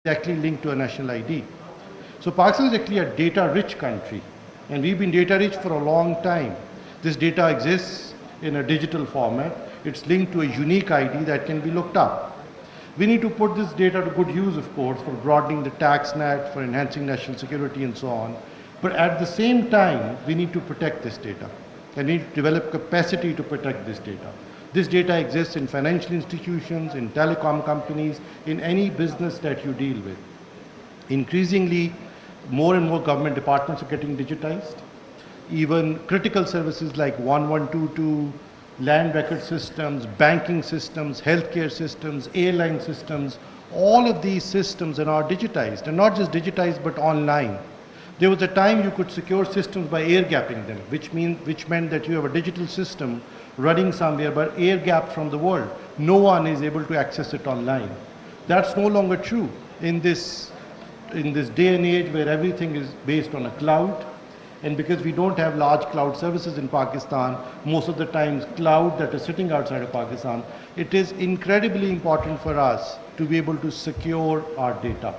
actually linked to a national ID. So Pakistan is actually a data-rich country, and we've been data-rich for a long time. This data exists in a digital format. It's linked to a unique ID that can be looked up. We need to put this data to good use, of course, for broadening the tax net, for enhancing national security, and so on. But at the same time, we need to protect this data, and we need to develop capacity to protect this data. This data exists in financial institutions, in telecom companies, in any business that you deal with. Increasingly, more and more government departments are getting digitized. Even critical services like 1122, land record systems, banking systems, healthcare systems, airline systems, all of these systems are now digitized, and not just digitized but online. There was a time you could secure systems by air gapping them, which meant that you have a digital system running somewhere but air gapped from the world. No one is able to access it online. That's no longer true in this day and age where everything is based on a cloud. And because we don't have large cloud services in Pakistan, most of the times cloud that is sitting outside of Pakistan, it is incredibly important for us to be able to secure our data.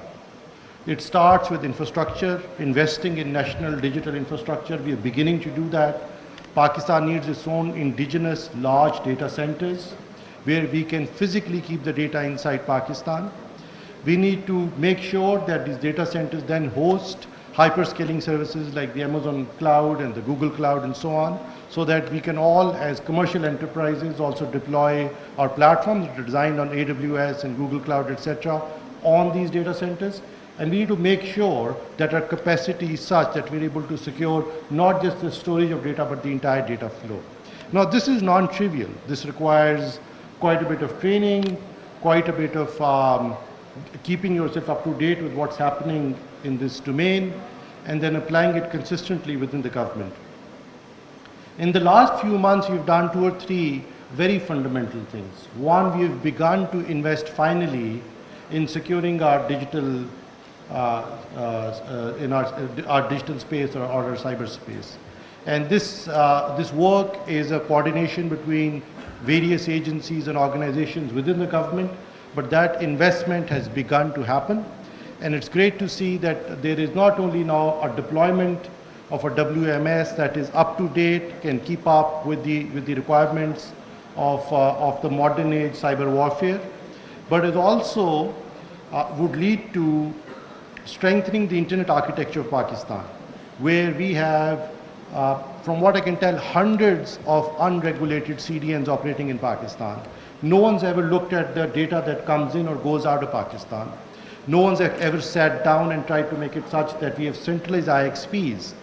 It starts with infrastructure, investing in national digital infrastructure. We are beginning to do that. Pakistan needs its own indigenous large data centers where we can physically keep the data inside Pakistan. We need to make sure that these data centers then host hyperscaling services like the Amazon cloud and the Google cloud and so on, so that we can all, as commercial enterprises, also deploy our platforms that are designed on AWS and Google Cloud, etc., on these data centers. And we need to make sure that our capacity is such that we're able to secure not just the storage of data, but the entire data flow. Now, this is non-trivial. This requires quite a bit of training, quite a bit of keeping yourself up to date with what's happening in this domain, and then applying it consistently within the government. In the last few months, we've done 2 or 3 very fundamental things. One, we've begun to invest finally in securing our digital, in our digital space or our cyberspace. And this work is a coordination between various agencies and organizations within the government, but that investment has begun to happen. And it's great to see that there is not only now a deployment of a WMS that is up to date, can keep up with the requirements of the modern age cyber warfare, but it also would lead to strengthening the internet architecture of Pakistan, where we have, from what I can tell, hundreds of unregulated CDNs operating in Pakistan. No one's ever looked at the data that comes in or goes out of Pakistan. No one's ever sat down and tried to make it such that we have centralized IXPs,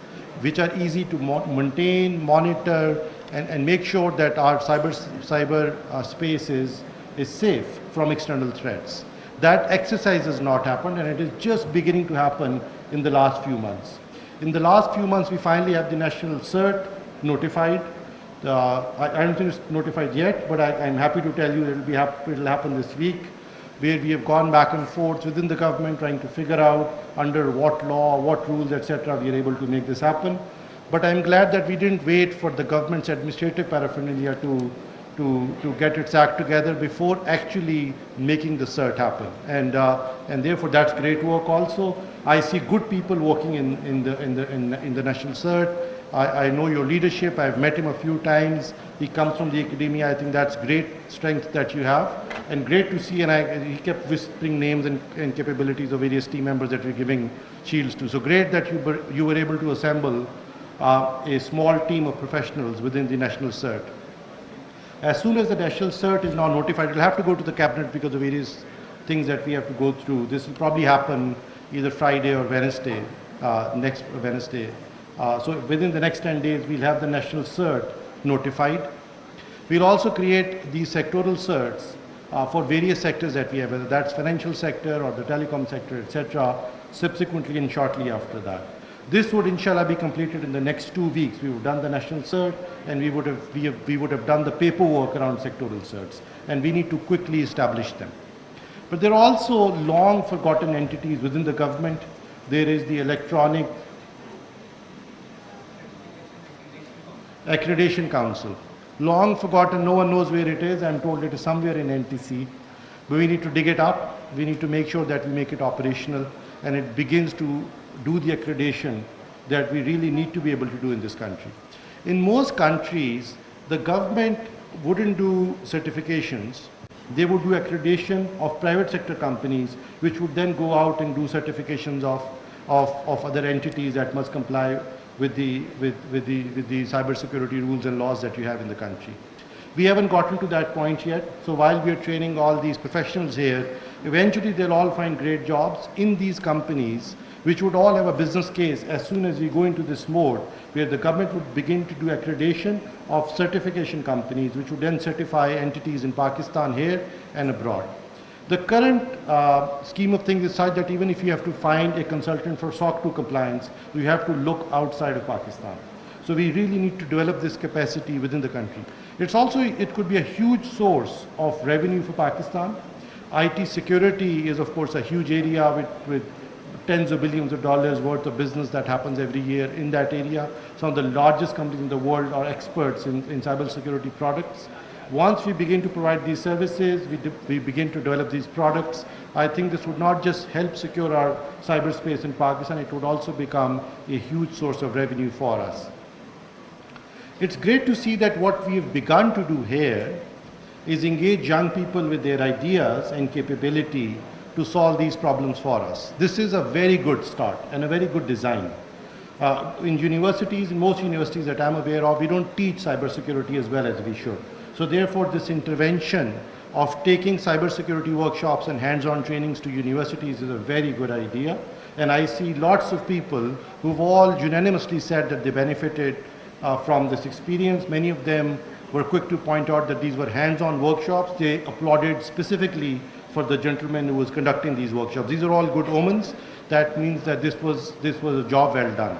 which are easy to maintain, monitor, and make sure that our cyber space is safe from external threats. That exercise has not happened, and it is just beginning to happen in the last few months. In the last few months, we finally have the national cert notified. I don't think it's notified yet, but I'm happy to tell you that it'll happen this week, where we have gone back and forth within the government trying to figure out under what law, what rules, etc., we are able to make this happen. But I'm glad that we didn't wait for the government's administrative paraphernalia to get its act together before actually making the cert happen. And therefore that's great work also. I see good people working in the national cert. I know your leadership. I've met him a few times. He comes from the academia. I think that's great strength that you have, and great to see. And he kept whispering names and capabilities of various team members that we're giving shields to. So great that you were able to assemble a small team of professionals within the national cert. As soon as the national cert is now notified, it'll have to go to the cabinet because of various things that we have to go through. This will probably happen either Friday or Wednesday, next Wednesday. So within the next 10 days, we'll have the national cert notified. We'll also create these sectoral certs for various sectors that we have, whether that's financial sector or the telecom sector, etc., subsequently and shortly after that. This would, inshallah, be completed in the next 2 weeks. We would have done the national cert, and we would have done the paperwork around sectoral certs, and we need to quickly establish them. But there are also long forgotten entities within the government. There is the Electronic Accreditation Council. Long forgotten, no one knows where it is. I'm told it is somewhere in NTC. But we need to dig it up. We need to make sure that we make it operational and it begins to do the accreditation that we really need to be able to do in this country. In most countries, the government wouldn't do certifications. They would do accreditation of private sector companies, which would then go out and do certifications of other entities that must comply with the cybersecurity rules and laws that you have in the country. We haven't gotten to that point yet. So while we are training all these professionals here, eventually they'll all find great jobs in these companies, which would all have a business case as soon as we go into this mode, where the government would begin to do accreditation of certification companies, which would then certify entities in Pakistan here and abroad. The current scheme of things is such that even if you have to find a consultant for SOC 2 compliance, you have to look outside of Pakistan. So we really need to develop this capacity within the country. It could be a huge source of revenue for Pakistan. IT security is, of course, a huge area with tens of billions of dollars worth of business that happens every year in that area. Some of the largest companies in the world are experts in cybersecurity products. Once we begin to provide these services, we begin to develop these products, I think this would not just help secure our cyberspace in Pakistan, it would also become a huge source of revenue for us. It's great to see that what we have begun to do here is engage young people with their ideas and capability to solve these problems for us. This is a very good start and a very good design. In universities, in most universities that I'm aware of, we don't teach cybersecurity as well as we should. So therefore, this intervention of taking cybersecurity workshops and hands-on trainings to universities is a very good idea. And I see lots of people who've all unanimously said that they benefited from this experience. Many of them were quick to point out that these were hands-on workshops. They applauded specifically for the gentleman who was conducting these workshops. These are all good omens. That means that this was a job well done.